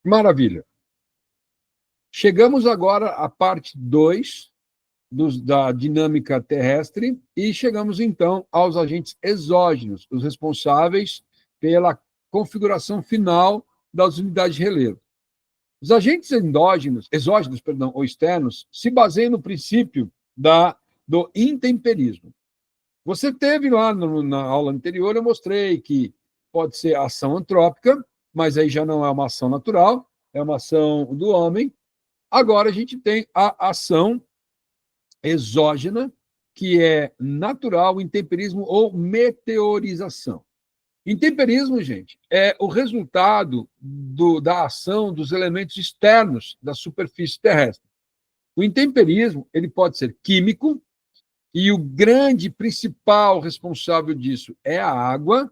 Maravilha. Chegamos agora à parte 2 da dinâmica terrestre e chegamos, então, aos agentes exógenos, os responsáveis pela configuração final das unidades de relevo. Os agentes exógenos, ou externos, se baseiam no princípio do intemperismo. Você teve lá na aula anterior, eu mostrei que pode ser ação antrópica, mas aí já não é uma ação natural, é uma ação do homem. Agora a gente tem a ação exógena, que é natural, intemperismo ou meteorização. Intemperismo, gente, é o resultado da ação dos elementos externos da superfície terrestre. O intemperismo ele pode ser químico, e o grande principal responsável disso é a água.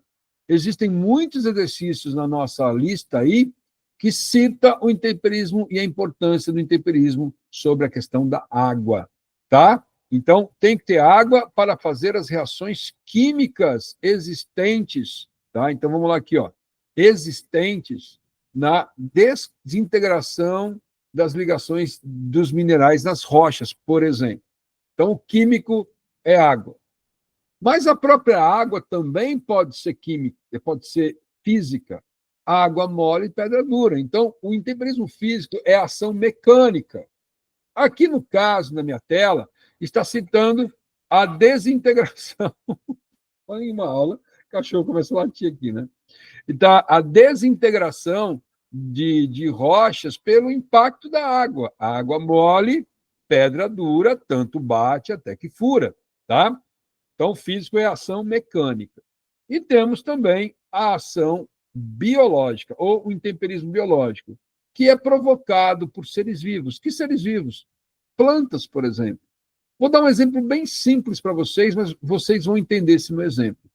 Existem muitos exercícios na nossa lista aí que cita o intemperismo e a importância do intemperismo sobre a questão da água, tá? Então, tem que ter água para fazer as reações químicas existentes, tá? Então, vamos lá aqui, ó. Existentes na desintegração das ligações dos minerais nas rochas, por exemplo. Então, o químico é água. Mas a própria água também pode ser química, pode ser física. Água mole e pedra dura. Então, o intemperismo físico é ação mecânica. Aqui, no caso, na minha tela, está citando a desintegração. Em uma aula, o cachorro começou a latir aqui, né? Então, a desintegração de rochas pelo impacto da água. Água mole, pedra dura, tanto bate até que fura, tá? Então, físico é ação mecânica. E temos também a ação biológica, ou o intemperismo biológico, que é provocado por seres vivos. Que seres vivos? Plantas, por exemplo. Vou dar um exemplo bem simples para vocês, mas vocês vão entender esse meu exemplo.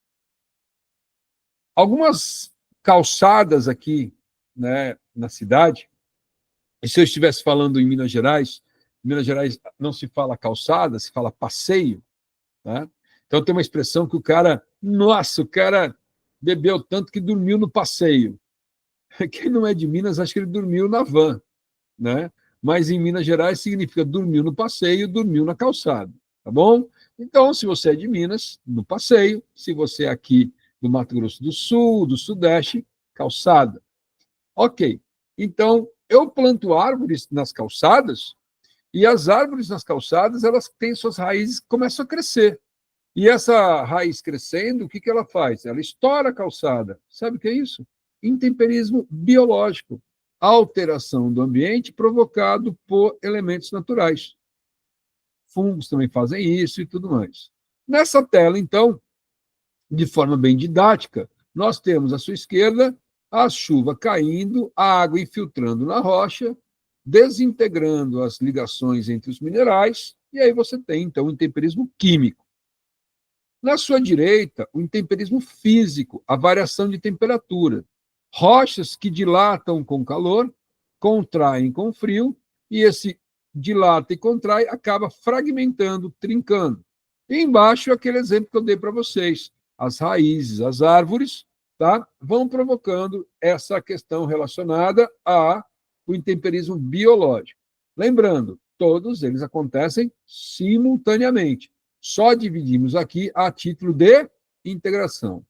Algumas calçadas aqui, né, na cidade, e se eu estivesse falando em Minas Gerais não se fala calçada, se fala passeio, né? Então tem uma expressão que o cara bebeu tanto que dormiu no passeio. Quem não é de Minas, acha que ele dormiu na van, né? Mas em Minas Gerais significa dormiu no passeio, dormiu na calçada, tá bom? Então, se você é de Minas, no passeio, se você é aqui do Mato Grosso do Sul, do Sudeste, calçada. Ok. Então, eu planto árvores nas calçadas e as árvores nas calçadas, elas têm suas raízes que começam a crescer. E essa raiz crescendo, o que ela faz? Ela estoura a calçada. Sabe o que é isso? Intemperismo biológico. Alteração do ambiente provocado por elementos naturais. Fungos também fazem isso e tudo mais. Nessa tela, então, de forma bem didática, nós temos à sua esquerda a chuva caindo, a água infiltrando na rocha, desintegrando as ligações entre os minerais, e aí você tem, então, o intemperismo químico. Na sua direita, o intemperismo físico, a variação de temperatura. Rochas que dilatam com calor, contraem com frio, e esse dilata e contrai acaba fragmentando, trincando. E embaixo, aquele exemplo que eu dei para vocês. As raízes, as árvores, tá? Vão provocando essa questão relacionada ao intemperismo biológico. Lembrando, todos eles acontecem simultaneamente. Só dividimos aqui a título de integração.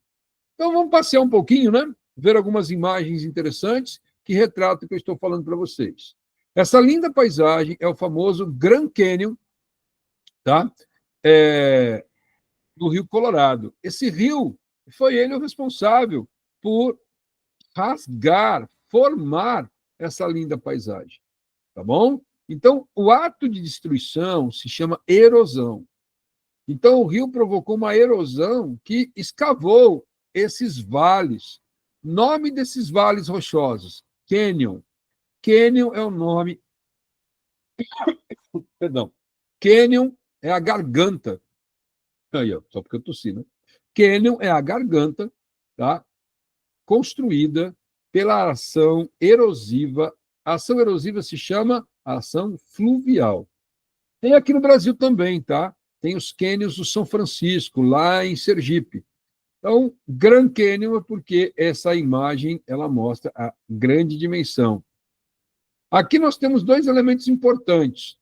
Então, vamos passear um pouquinho, né? Ver algumas imagens interessantes que retratam o que eu estou falando para vocês. Essa linda paisagem é o famoso Grand Canyon, tá? Do Rio Colorado. Esse rio foi ele o responsável por rasgar, formar essa linda paisagem, tá bom? Então, o ato de destruição se chama erosão. Então, o rio provocou uma erosão que escavou esses vales. Nome desses vales rochosos: Canyon. Canyon é o nome. Perdão. Canyon é a garganta. Aí, ó, só porque eu tossi, né? Canyon é a garganta, tá? Construída pela ação erosiva. A ação erosiva se chama ação fluvial. Tem aqui no Brasil também, tá? Tem os cânions do São Francisco, lá em Sergipe. Então, Grand Canyon é porque essa imagem ela mostra a grande dimensão. Aqui nós temos dois elementos importantes.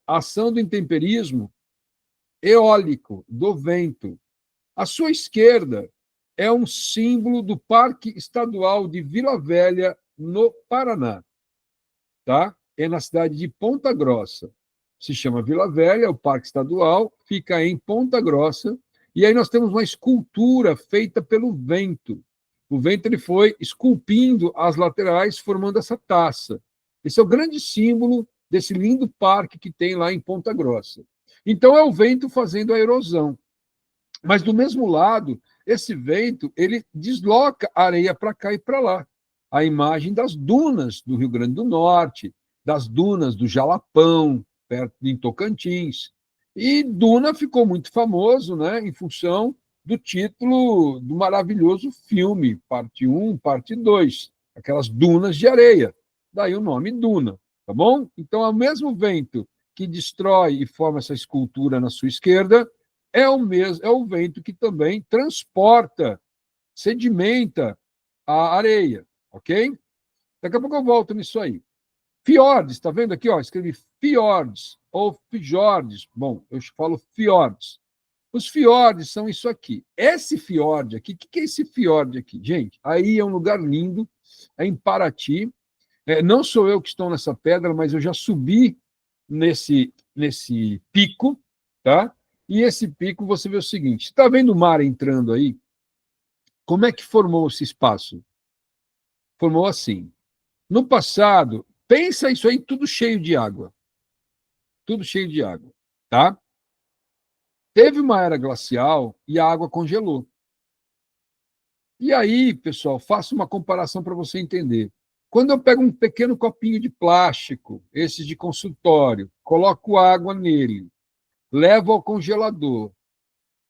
A ação do intemperismo eólico, do vento. À sua esquerda é um símbolo do Parque Estadual de Vila Velha, no Paraná. Tá? É na cidade de Ponta Grossa. Se chama Vila Velha, o Parque Estadual, fica em Ponta Grossa, e aí nós temos uma escultura feita pelo vento. O vento ele foi esculpindo as laterais, formando essa taça. Esse é o grande símbolo desse lindo parque que tem lá em Ponta Grossa. Então, é o vento fazendo a erosão. Mas, do mesmo lado, esse vento ele desloca areia para cá e para lá. A imagem das dunas do Rio Grande do Norte, das dunas do Jalapão, perto de Tocantins. E Duna ficou muito famoso, né, em função do título do maravilhoso filme, parte 1, parte 2, aquelas dunas de areia. Daí o nome Duna, tá bom? Então, é o mesmo vento que destrói e forma essa escultura na sua esquerda, é o vento que também transporta, sedimenta a areia, ok? Daqui a pouco eu volto nisso aí. Fiordes, está vendo aqui? Ó, escrevi fiordes ou fjordes. Bom, eu falo fiordes. Os fiordes são isso aqui. Esse fiord aqui, o que é esse fiord aqui? Gente, aí é um lugar lindo, é em Paraty. Não sou eu que estou nessa pedra, mas eu já subi nesse pico, tá? E esse pico, você vê o seguinte, está vendo o mar entrando aí? Como é que formou esse espaço? Formou assim. No passado, pensa isso aí tudo cheio de água. Tudo cheio de água, tá? Teve uma era glacial e a água congelou. E aí, pessoal, faço uma comparação para você entender. Quando eu pego um pequeno copinho de plástico, esses de consultório, coloco água nele, levo ao congelador,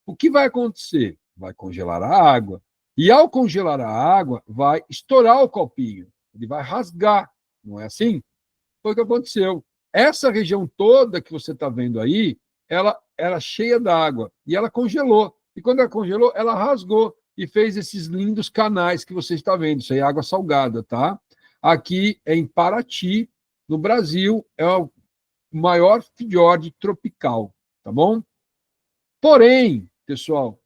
o que vai acontecer? Vai congelar a água. E ao congelar a água, vai estourar o copinho. Ele vai rasgar. Não é assim? Foi o que aconteceu. Essa região toda que você está vendo aí, ela era cheia d'água. E ela congelou. E quando ela congelou, ela rasgou e fez esses lindos canais que você está vendo. Isso aí é água salgada, tá? Aqui é em Paraty, no Brasil, é o maior fiord tropical, tá bom? Porém, pessoal,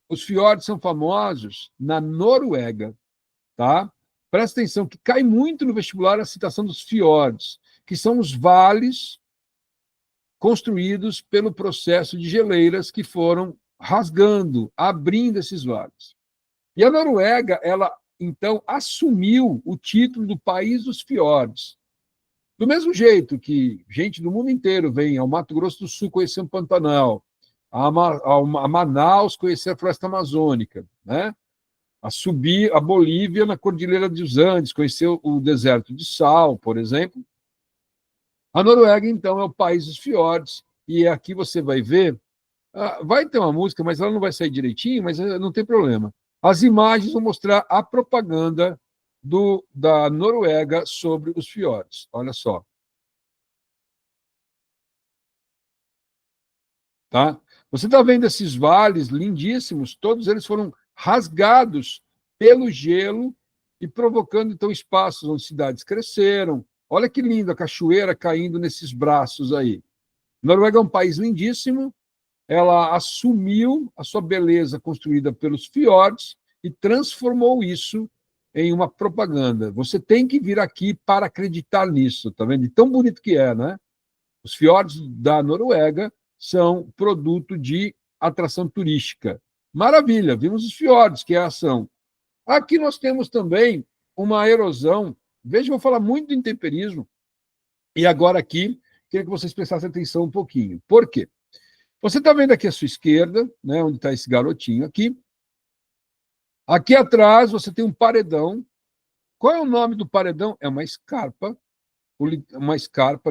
os fiordes são famosos na Noruega, tá? Presta atenção que cai muito no vestibular a citação dos fiordes, que são os vales construídos pelo processo de geleiras que foram rasgando, abrindo esses vales. E a Noruega, ela então assumiu o título do país dos fiordes. Do mesmo jeito que gente do mundo inteiro vem ao Mato Grosso do Sul conhecer o Pantanal, a Manaus conhecer a floresta amazônica, né? A subir a Bolívia na Cordilheira dos Andes, conhecer o deserto de sal, por exemplo. A Noruega, então, é o país dos fiordes, e aqui você vai ver, vai ter uma música, mas ela não vai sair direitinho, mas não tem problema. As imagens vão mostrar a propaganda da Noruega sobre os fiordes. Olha só. Tá? Você está vendo esses vales lindíssimos, todos eles foram rasgados pelo gelo e provocando, então, espaços onde cidades cresceram. Olha que lindo a cachoeira caindo nesses braços aí. A Noruega é um país lindíssimo, ela assumiu a sua beleza construída pelos fiordes e transformou isso em uma propaganda. Você tem que vir aqui para acreditar nisso, tá vendo? E tão bonito que é, né? Os fiordes da Noruega são produto de atração turística. Maravilha, vimos os fiordes, que é a ação. Aqui nós temos também uma erosão. Veja, eu vou falar muito do intemperismo, e agora aqui, queria que vocês prestassem atenção um pouquinho. Por quê? Você está vendo aqui à sua esquerda, né, onde está esse garotinho aqui. Aqui atrás você tem um paredão. Qual é o nome do paredão? É uma escarpa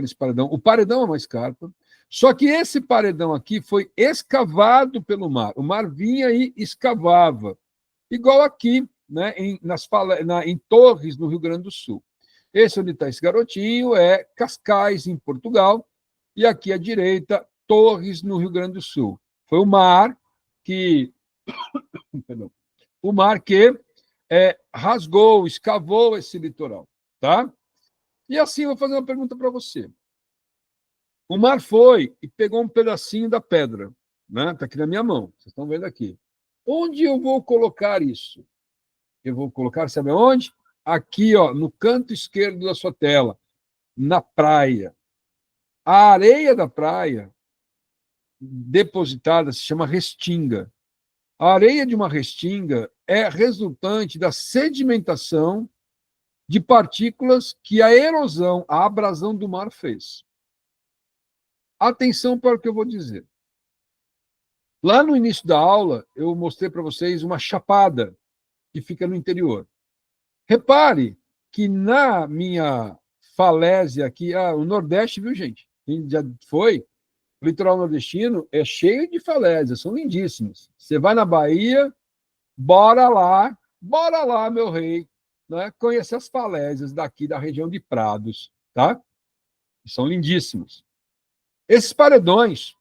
nesse paredão. O paredão é uma escarpa. Só que esse paredão aqui foi escavado pelo mar. O mar vinha e escavava. Igual aqui, né, em Torres, no Rio Grande do Sul. Esse onde está esse garotinho é Cascais, em Portugal. E aqui à direita, Torres, no Rio Grande do Sul. Foi o mar que... Perdão. O mar que rasgou, escavou esse litoral, tá? E assim, eu vou fazer uma pergunta para você. O mar foi e pegou um pedacinho da pedra, né? Está aqui na minha mão, vocês estão vendo aqui. Onde eu vou colocar isso? Eu vou colocar, sabe onde? Aqui, ó, no canto esquerdo da sua tela, na praia. A areia da praia depositada se chama restinga. A areia de uma restinga é resultante da sedimentação de partículas que a erosão, a abrasão do mar fez. Atenção para o que eu vou dizer. Lá no início da aula, eu mostrei para vocês uma chapada que fica no interior. Repare que na minha falésia aqui, o Nordeste, viu, gente? Quem já foi, o litoral nordestino é cheio de falésias, são lindíssimos. Você vai na Bahia, bora lá, meu rei, né? Conhecer as falésias daqui da região de Prados, tá? São lindíssimos. Esses paredões,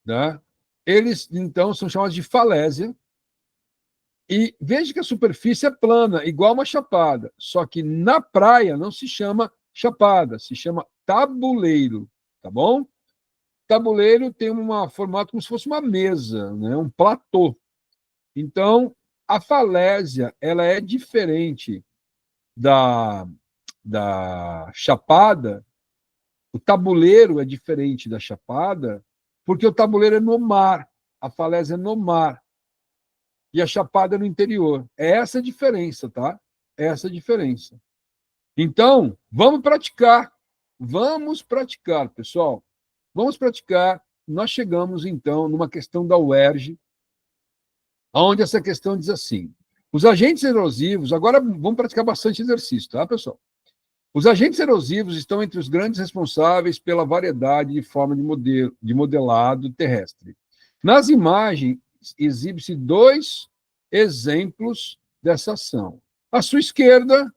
né? Eles, então, são chamados de falésia. E veja que a superfície é plana, igual uma chapada. Só que na praia não se chama chapada, se chama tabuleiro, tá bom? Tabuleiro tem um formato como se fosse uma mesa, né? Um platô. Então, a falésia ela é diferente da chapada. O tabuleiro é diferente da chapada, porque o tabuleiro é no mar, a falésia é no mar, e a chapada é no interior. É essa a diferença, tá? É essa a diferença. Então, vamos praticar. Vamos praticar, pessoal. Vamos praticar. Nós chegamos, então, numa questão da UERJ, onde essa questão diz assim: os agentes erosivos, agora vamos praticar bastante exercício, tá, pessoal? Os agentes erosivos estão entre os grandes responsáveis pela variedade de forma de modelado terrestre. Nas imagens, exibe-se dois exemplos dessa ação. À sua esquerda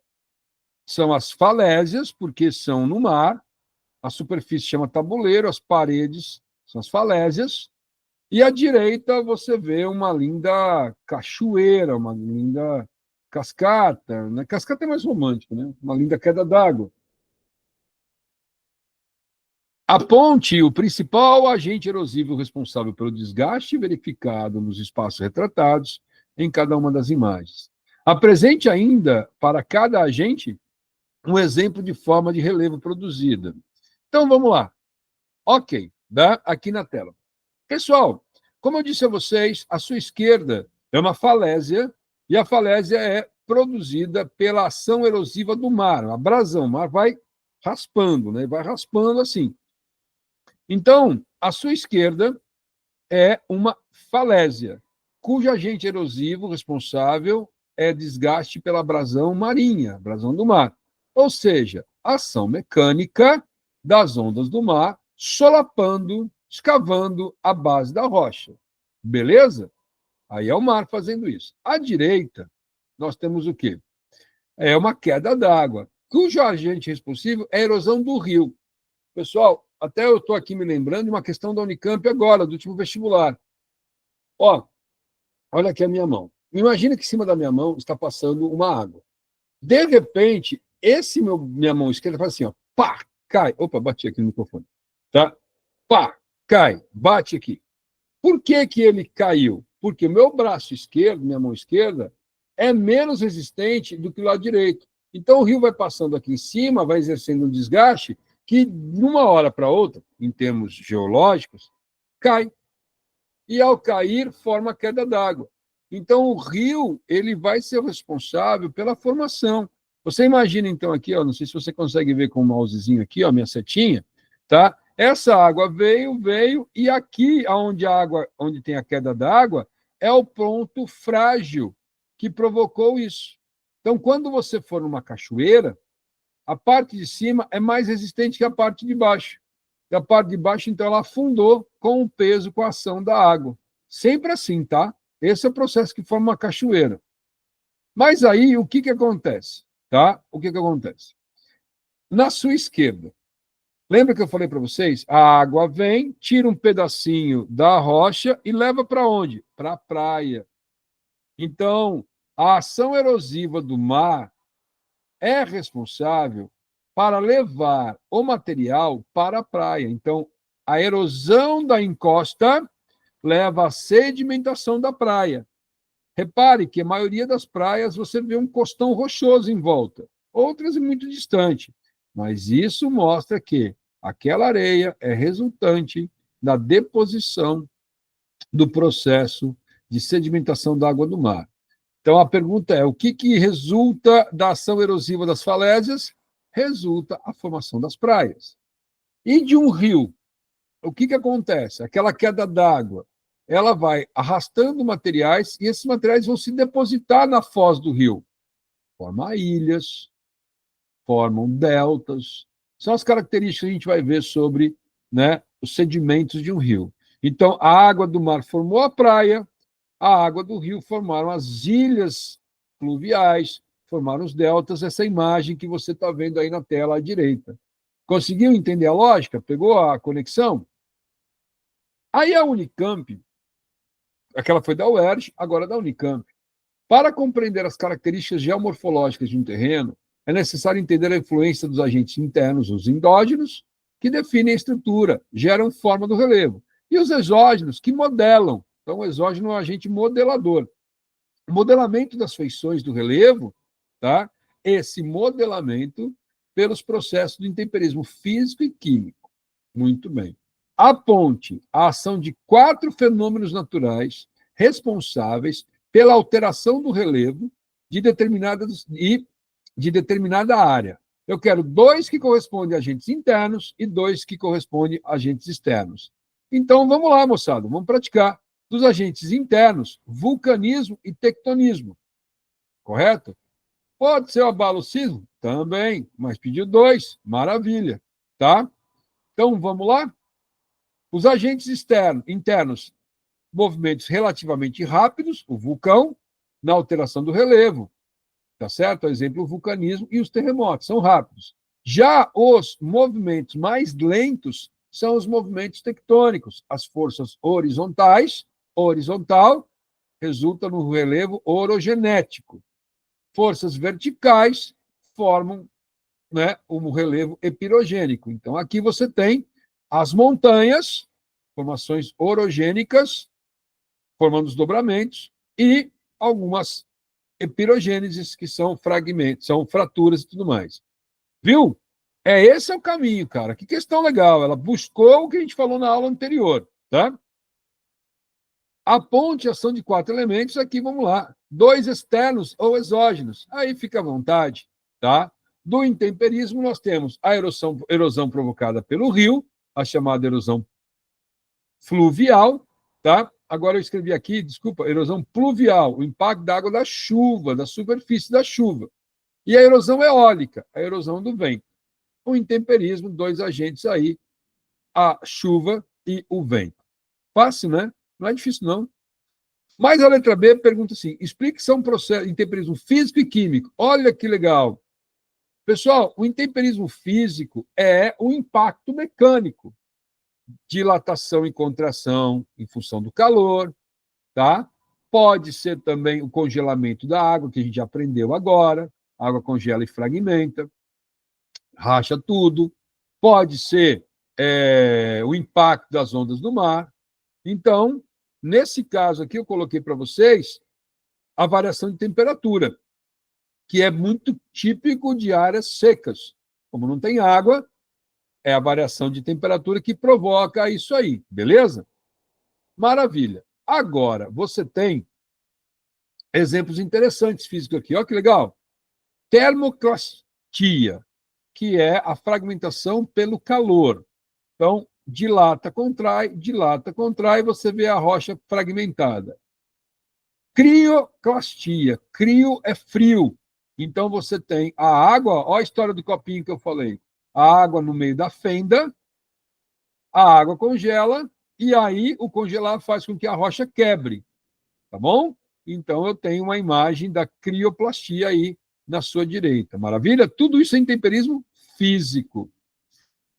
são as falésias, porque são no mar, a superfície chama tabuleiro, as paredes são as falésias, e à direita você vê uma linda cachoeira, uma linda cascata, né? Cascata é mais romântico, né? Uma linda queda d'água. A ponte, o principal agente erosivo responsável pelo desgaste verificado nos espaços retratados em cada uma das imagens. Apresente ainda, para cada agente, um exemplo de forma de relevo produzida. Então, vamos lá. Ok, dá aqui na tela. Pessoal, como eu disse a vocês, a sua esquerda é uma falésia, e a falésia é produzida pela ação erosiva do mar, a abrasão. O mar vai raspando, né? Vai raspando assim. Então, a sua esquerda é uma falésia, cujo agente erosivo responsável é desgaste pela abrasão marinha, abrasão do mar. Ou seja, ação mecânica das ondas do mar solapando, escavando a base da rocha. Beleza? Aí é o mar fazendo isso. À direita, nós temos o quê? É uma queda d'água, cujo agente responsável é a erosão do rio. Pessoal, até eu estou aqui me lembrando de uma questão da Unicamp agora, do último vestibular. Ó, olha aqui a minha mão. Imagina que em cima da minha mão está passando uma água. De repente, minha mão esquerda faz assim, ó, pá, cai. Opa, bati aqui no microfone. Tá? Pá, cai, bate aqui. Por que que ele caiu? Porque o meu braço esquerdo, minha mão esquerda, é menos resistente do que o lado direito. Então, o rio vai passando aqui em cima, vai exercendo um desgaste que, de uma hora para outra, em termos geológicos, cai. E, ao cair, forma queda d'água. Então, o rio ele vai ser responsável pela formação. Você imagina, então, aqui, ó, não sei se você consegue ver com o mousezinho aqui, ó, minha setinha, tá? Essa água veio, e aqui, onde tem a queda d'água, é o ponto frágil que provocou isso. Então, quando você for numa cachoeira, a parte de cima é mais resistente que a parte de baixo. E a parte de baixo, então, ela afundou com o peso, com a ação da água. Sempre assim, tá? Esse é o processo que forma uma cachoeira. Mas aí, o que acontece? Tá? O que acontece? Na sua esquerda, lembra que eu falei para vocês? A água vem, tira um pedacinho da rocha e leva para onde? Para a praia. Então, A ação erosiva do mar é responsável para levar o material para a praia. Então, a erosão da encosta leva à sedimentação da praia. Repare que a maioria das praias você vê um costão rochoso em volta, outras muito distante, mas isso mostra que aquela areia é resultante da deposição do processo de sedimentação da água do mar. Então, a pergunta é, o que resulta da ação erosiva das falésias? Resulta a formação das praias. E de um rio, o que acontece? Aquela queda d'água, ela vai arrastando materiais e esses materiais vão se depositar na foz do rio. Formam ilhas, formam deltas. São as características que a gente vai ver sobre, né, os sedimentos de um rio. Então, a água do mar formou a praia, a água do rio formaram as ilhas fluviais, formaram os deltas, essa imagem que você está vendo aí na tela à direita. Conseguiu entender a lógica? Pegou a conexão? Aí a Unicamp, aquela foi da UERJ, agora da Unicamp. Para compreender as características geomorfológicas de um terreno, é necessário entender a influência dos agentes internos, os endógenos, que definem a estrutura, geram forma do relevo, e os exógenos, que modelam. Então, o exógeno é um agente modelador. O modelamento das feições do relevo, tá? Esse modelamento pelos processos do intemperismo físico e químico. Muito bem. Aponte a ação de 4 fenômenos naturais responsáveis pela alteração do relevo de determinada área. Eu quero 2 que correspondem a agentes internos e 2 que correspondem a agentes externos. Então, vamos lá, moçada, vamos praticar. Dos agentes internos, vulcanismo e tectonismo. Correto? Pode ser o abalo sísmico? Também, mas pediu 2. Maravilha. Tá? Então, vamos lá? Os agentes internos, movimentos relativamente rápidos, o vulcão, na alteração do relevo. Tá certo? Por exemplo, o vulcanismo e os terremotos são rápidos. Já os movimentos mais lentos são os movimentos tectônicos, as forças horizontais, horizontal, resulta no relevo orogenético. Forças verticais formam, né, um relevo epirogênico. Então, aqui você tem as montanhas, formações orogênicas, formando os dobramentos, e algumas epirogêneses, que são fragmentos, são fraturas e tudo mais. Viu? Esse é o caminho, cara. Que questão legal. Ela buscou o que a gente falou na aula anterior, tá? Aponte a ação de 4 elementos, aqui vamos lá. 2 externos ou exógenos. Aí fica à vontade, tá? Do intemperismo, nós temos a erosão provocada pelo rio, a chamada erosão fluvial, tá? Agora eu escrevi aqui, desculpa, erosão pluvial, o impacto da água da chuva, da superfície da chuva. E a erosão eólica, a erosão do vento. O intemperismo, 2 agentes aí, a chuva e o vento. Fácil, né? Não é difícil, não. Mas a letra B pergunta assim, explique se é um processo intemperismo físico e químico. Olha que legal. Pessoal, o intemperismo físico é o impacto mecânico. Dilatação e contração em função do calor, tá? Pode ser também o congelamento da água, que a gente já aprendeu agora. A água congela e fragmenta, racha tudo. Pode ser o impacto das ondas do mar. Então, nesse caso aqui, eu coloquei para vocês a variação de temperatura, que é muito típico de áreas secas. Como não tem água, é a variação de temperatura que provoca isso aí, beleza? Maravilha. Agora, você tem exemplos interessantes físicos aqui. Olha que legal. Termoclastia, que é a fragmentação pelo calor. Então, dilata, contrai, você vê a rocha fragmentada. Crioclastia, crio é frio. Então, você tem a água, olha a história do copinho que eu falei. A água no meio da fenda, a água congela, e aí o congelar faz com que a rocha quebre. Tá bom? Então, eu tenho uma imagem da crioplastia aí na sua direita. Maravilha? Tudo isso é intemperismo físico.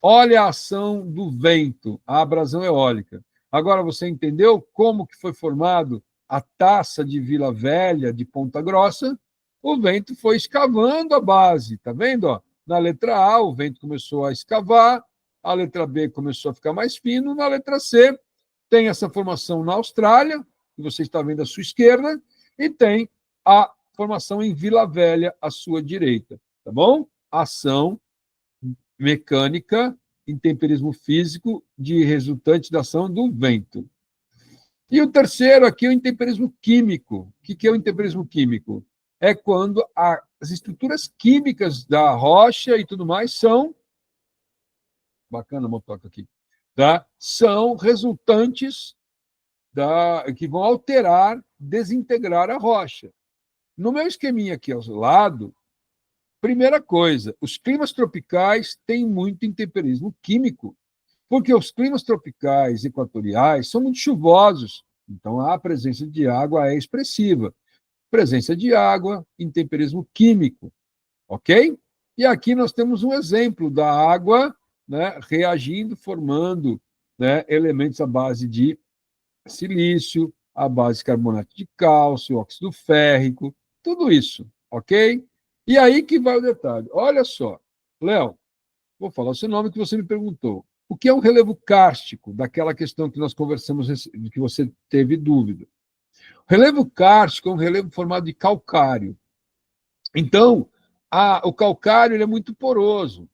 Olha a ação do vento, a abrasão eólica. Agora você entendeu como que foi formado a taça de Vila Velha, de Ponta Grossa, o vento foi escavando a base, tá vendo? Ó? Na letra A, o vento começou a escavar, a letra B começou a ficar mais fino, na letra C, tem essa formação na Austrália, que você está vendo à sua esquerda, e tem a formação em Vila Velha à sua direita, tá bom? Ação mecânica, intemperismo físico, de resultante da ação do vento. E o terceiro aqui é o intemperismo químico. O que é o intemperismo químico? É quando as estruturas químicas da rocha e tudo mais são... Bacana a motoca aqui. Tá? São resultantes que vão alterar, desintegrar a rocha. No meu esqueminha aqui ao lado, primeira coisa, os climas tropicais têm muito intemperismo químico, porque os climas tropicais equatoriais são muito chuvosos, então a presença de água é expressiva. Presença de água, intemperismo químico, ok? E aqui nós temos um exemplo da água, né, reagindo, formando, né, elementos à base de silício, à base de carbonato de cálcio, óxido férrico, tudo isso, ok? E aí que vai o detalhe. Olha só, Léo, vou falar o seu nome que você me perguntou. O que é um relevo kárstico, daquela questão que nós conversamos, que você teve dúvida? O relevo kárstico é um relevo formado de calcário. Então, o calcário ele é muito poroso.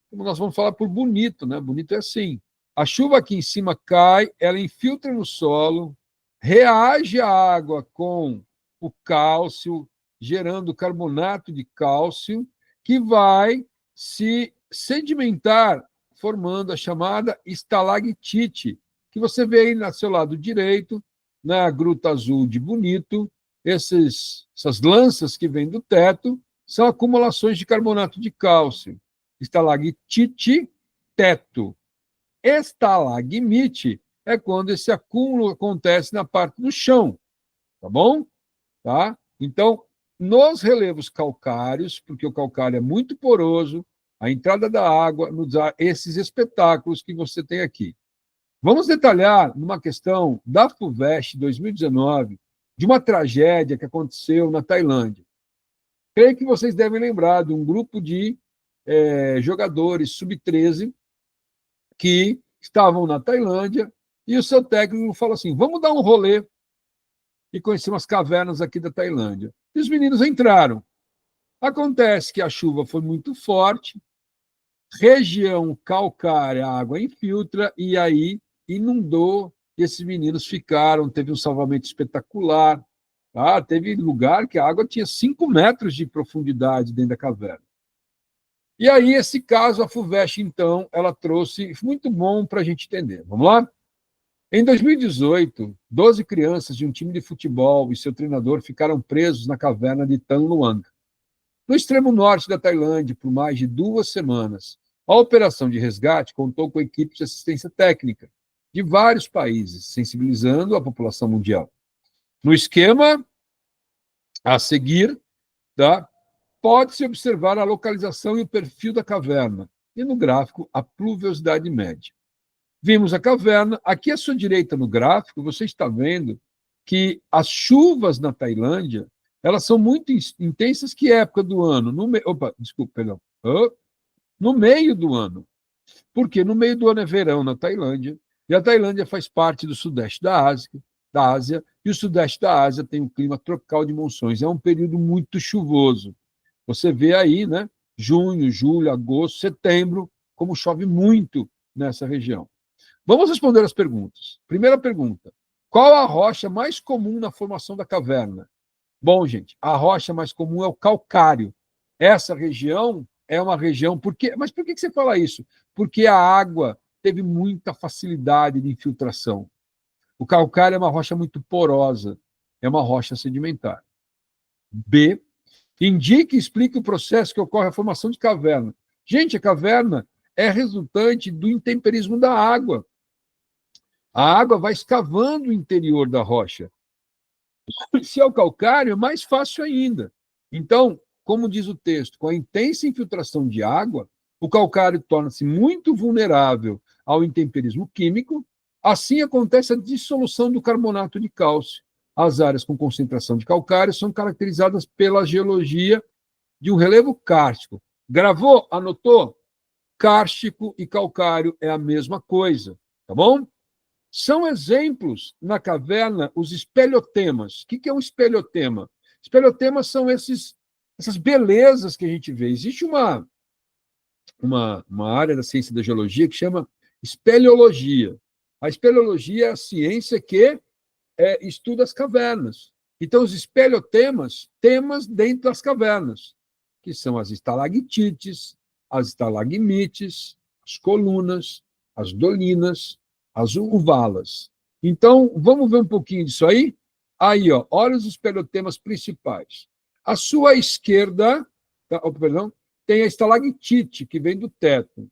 Como nós vamos falar por bonito, né? Bonito é assim. A chuva aqui em cima cai, ela infiltra no solo, reage a água com o cálcio, gerando carbonato de cálcio, que vai se sedimentar, formando a chamada estalactite, que você vê aí no seu lado direito, na gruta azul de Bonito, essas lanças que vêm do teto são acumulações de carbonato de cálcio. Estalactite, teto. Estalagmite é quando esse acúmulo acontece na parte do chão, tá bom? Tá? Então, nos relevos calcários, porque o calcário é muito poroso, a entrada da água nos dá esses espetáculos que você tem aqui. Vamos detalhar numa questão da FUVEST 2019, de uma tragédia que aconteceu na Tailândia. Creio que vocês devem lembrar de um grupo de jogadores sub-13 que estavam na Tailândia e o seu técnico falou assim, vamos dar um rolê e conhecer umas cavernas aqui da Tailândia. E os meninos entraram. Acontece que a chuva foi muito forte, região calcária, a água infiltra e aí inundou. E esses meninos ficaram, teve um salvamento espetacular. Tá? Teve lugar que a água tinha 5 metros de profundidade dentro da caverna. E aí, esse caso, a FUVEST, então, ela trouxe muito bom para a gente entender. Vamos lá? Em 2018, 12 crianças de um time de futebol e seu treinador ficaram presos na caverna de Tan Luang, no extremo norte da Tailândia, por mais de 2 semanas. A operação de resgate contou com equipes de assistência técnica de vários países, sensibilizando a população mundial. No esquema a seguir, tá? Pode-se observar a localização e o perfil da caverna, e no gráfico a pluviosidade média. Vimos a caverna, aqui à sua direita no gráfico, você está vendo que as chuvas na Tailândia, elas são muito intensas. Que época do ano? No meio do ano. Porque no meio do ano é verão na Tailândia, e a Tailândia faz parte do sudeste da Ásia, e o sudeste da Ásia tem um clima tropical de monções. É um período muito chuvoso. Você vê aí, né? Junho, julho, agosto, setembro, como chove muito nessa região. Vamos responder as perguntas. Primeira pergunta: qual a rocha mais comum na formação da caverna? Bom, gente, a rocha mais comum é o calcário. Essa região é uma região... Mas por que você fala isso? Porque a água teve muita facilidade de infiltração. O calcário é uma rocha muito porosa, é uma rocha sedimentar. B, indique e explique o processo que ocorre a formação de caverna. Gente, a caverna é resultante do intemperismo da água. A água vai escavando o interior da rocha. Se é o calcário, é mais fácil ainda. Então, como diz o texto, com a intensa infiltração de água, o calcário torna-se muito vulnerável ao intemperismo químico. Assim acontece a dissolução do carbonato de cálcio. As áreas com concentração de calcário são caracterizadas pela geologia de um relevo kárstico. Gravou? Anotou? Kárstico e calcário é a mesma coisa, tá bom? São exemplos na caverna os espelhotemas. O que é um espelhotema? Espelhotemas são essas belezas que a gente vê. Existe uma área da ciência da geologia que chama espeleologia. A espeleologia é a ciência que estuda as cavernas. Então, os espelhotemas, temas dentro das cavernas, que são as estalactites, as estalagmites, as colunas, as dolinas, as uvalas. Então, vamos ver um pouquinho disso aí? Aí, ó, olha os espelhotemas principais. À sua esquerda, tem a estalactite, que vem do teto.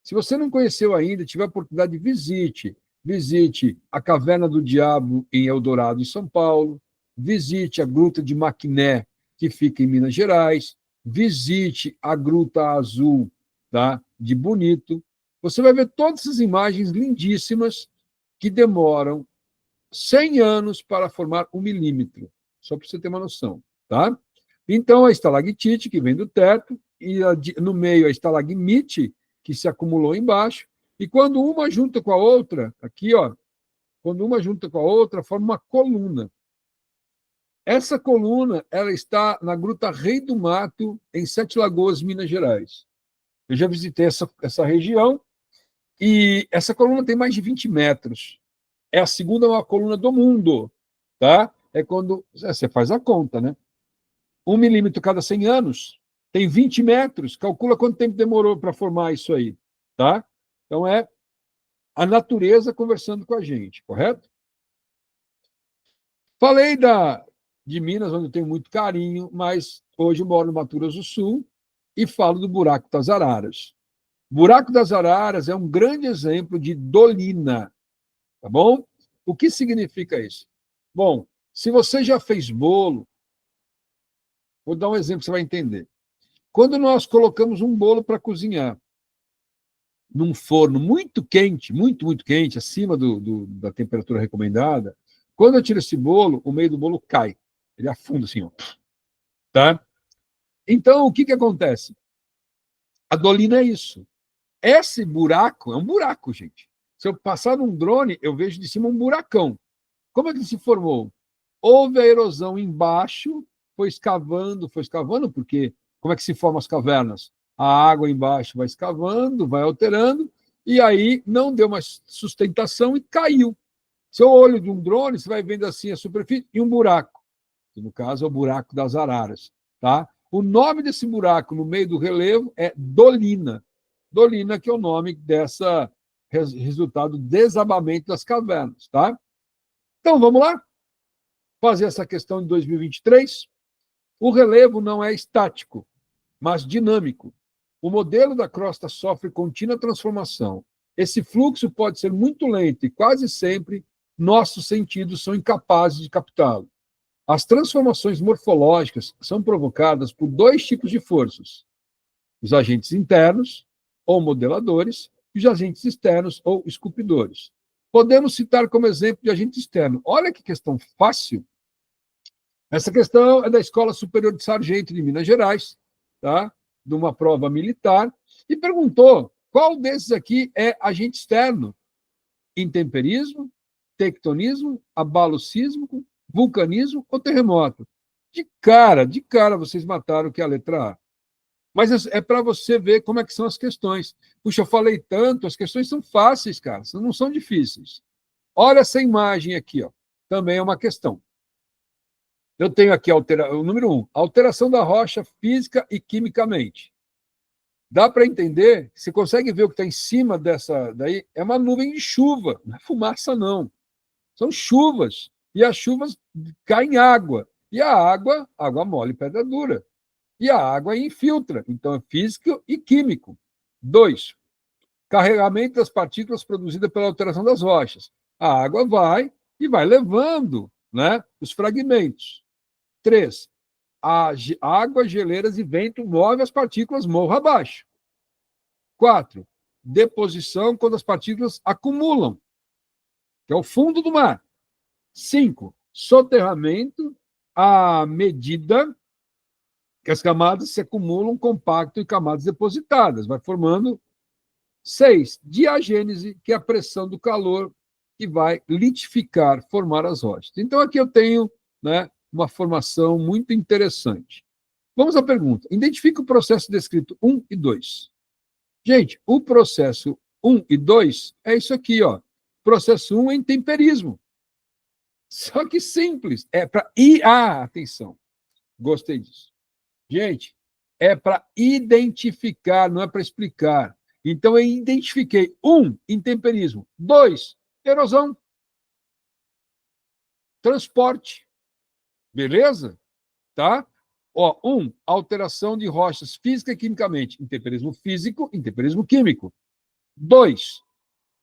Se você não conheceu ainda, tiver a oportunidade, visite. Visite a Caverna do Diabo em Eldorado, em São Paulo. Visite a Gruta de Maquiné, que fica em Minas Gerais. Visite a Gruta Azul, tá? De Bonito. Você vai ver todas essas imagens lindíssimas que demoram 100 anos para formar 1 milímetro, só para você ter uma noção, tá? Então, a estalactite, que vem do teto, e no meio a estalagmite, que se acumulou embaixo, e quando uma junta com a outra, aqui, ó, quando uma junta com a outra, forma uma coluna. Essa coluna, ela está na Gruta Rei do Mato, em Sete Lagoas, Minas Gerais. Eu já visitei essa região, e essa coluna tem mais de 20 metros. É a segunda maior coluna do mundo, tá? É quando você faz a conta, né? 1 milímetro cada 100 anos, tem 20 metros. Calcula quanto tempo demorou para formar isso aí, tá? Então, é a natureza conversando com a gente, correto? Falei de Minas, onde eu tenho muito carinho, mas hoje eu moro no Mato Grosso do Sul e falo do Buraco das Araras. Buraco das Araras é um grande exemplo de dolina, tá bom? O que significa isso? Bom, se você já fez bolo, vou dar um exemplo, você vai entender. Quando nós colocamos um bolo para cozinhar num forno muito quente, muito quente, acima da temperatura recomendada, quando eu tiro esse bolo, o meio do bolo cai. Ele afunda assim, ó. Tá? Então, o que acontece? A dolina é isso. Esse buraco é um buraco, gente. Se eu passar num drone, eu vejo de cima um buracão. Como é que ele se formou? Houve a erosão embaixo, foi escavando, porque como é que se formam as cavernas? A água embaixo vai escavando, vai alterando, e aí não deu mais sustentação e caiu. Se eu olho de um drone, você vai vendo assim a superfície e um buraco, que no caso é o buraco das araras. Tá? O nome desse buraco no meio do relevo é dolina. Dolina, que é o nome dessa resultado do desabamento das cavernas. Tá? Então, vamos lá? Fazer essa questão de 2023. O relevo não é estático, mas dinâmico. O modelo da crosta sofre contínua transformação. Esse fluxo pode ser muito lento e quase sempre nossos sentidos são incapazes de captá-lo. As transformações morfológicas são provocadas por 2 tipos de forças: os agentes internos, ou modeladores, e os agentes externos, ou esculpidores. Podemos citar como exemplo de agente externo. Olha que questão fácil. Essa questão é da Escola Superior de Sargento de Minas Gerais, tá? De uma prova militar, e perguntou qual desses aqui é agente externo: intemperismo, tectonismo, abalo sísmico, vulcanismo ou terremoto. De cara, vocês mataram que é a letra A. Mas é para você ver como é que são as questões. Puxa, eu falei tanto, as questões são fáceis, cara, não são difíceis. Olha essa imagem aqui, ó. Também é uma questão. Eu tenho aqui o número 1, alteração da rocha física e quimicamente. Dá para entender? Você consegue ver o que está em cima dessa daí? É uma nuvem de chuva, não é fumaça, não. São chuvas. E as chuvas caem água. E a água mole, pedra dura. E a água infiltra. Então, é físico e químico. 2, carregamento das partículas produzidas pela alteração das rochas. A água vai e vai levando, né, os fragmentos. 3, água, geleiras e vento move as partículas morro abaixo. 4, deposição quando as partículas acumulam, que é o fundo do mar. 5, soterramento à medida que as camadas se acumulam compacto em camadas depositadas, vai formando 6, diagênese, que é a pressão do calor que vai litificar, formar as rochas. Então, aqui eu tenho, né, uma formação muito interessante. Vamos à pergunta. Identifique o processo descrito 1 e 2. Gente, o processo 1 e 2 é isso aqui, ó. Processo 1 é intemperismo. Só que simples. É para atenção. Gostei disso. Gente, é para identificar, não é para explicar. Então, eu identifiquei 1, intemperismo. 2, erosão. Transporte. Beleza? Tá? Ó, 1, alteração de rochas física e quimicamente. Intemperismo físico, intemperismo químico. 2,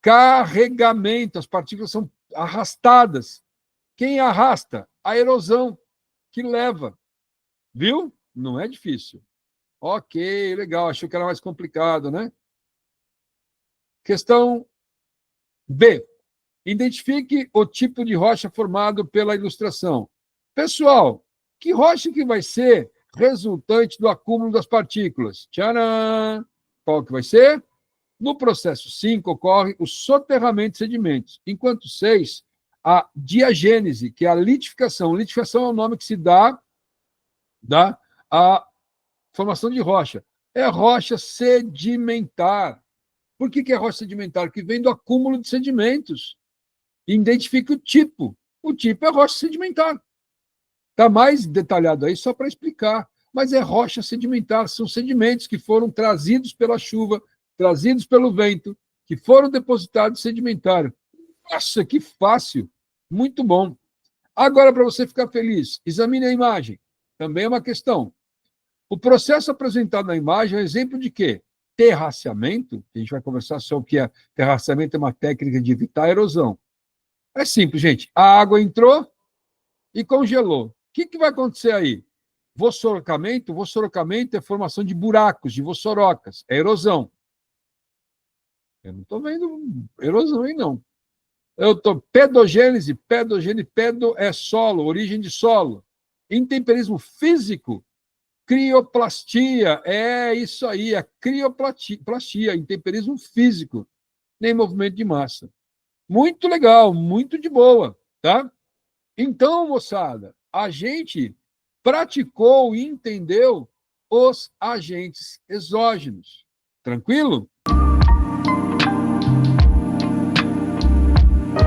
carregamento. As partículas são arrastadas. Quem arrasta? A erosão que leva. Viu? Não é difícil. Ok, legal. Achei que era mais complicado, né? Questão B. Identifique o tipo de rocha formado pela ilustração. Pessoal, que rocha que vai ser resultante do acúmulo das partículas? Tcharam! Qual que vai ser? No processo 5 ocorre o soterramento de sedimentos, enquanto 6, a diagênese, que é a litificação. Litificação é o nome que se dá à formação de rocha. É rocha sedimentar. Por que é rocha sedimentar? Porque vem do acúmulo de sedimentos. Identifique o tipo. O tipo é rocha sedimentar. Está mais detalhado aí só para explicar. Mas é rocha sedimentar, são sedimentos que foram trazidos pela chuva, trazidos pelo vento, que foram depositados em sedimentário. Nossa, que fácil! Muito bom. Agora, para você ficar feliz, examine a imagem. Também é uma questão. O processo apresentado na imagem é um exemplo de quê? Terraceamento. A gente vai conversar sobre o que é terraceamento, é uma técnica de evitar a erosão. É simples, gente. A água entrou e congelou. O que vai acontecer aí? Vossorocamento. Vossorocamento é formação de buracos, de vossorocas. É erosão. Eu não estou vendo erosão aí, não. Eu estou pedogênese, pedo é solo, origem de solo. Intemperismo físico, crioplastia, é isso aí, a crioplastia, intemperismo físico, nem movimento de massa. Muito legal, muito de boa, tá? Então, moçada, a gente praticou e entendeu os agentes exógenos. Tranquilo?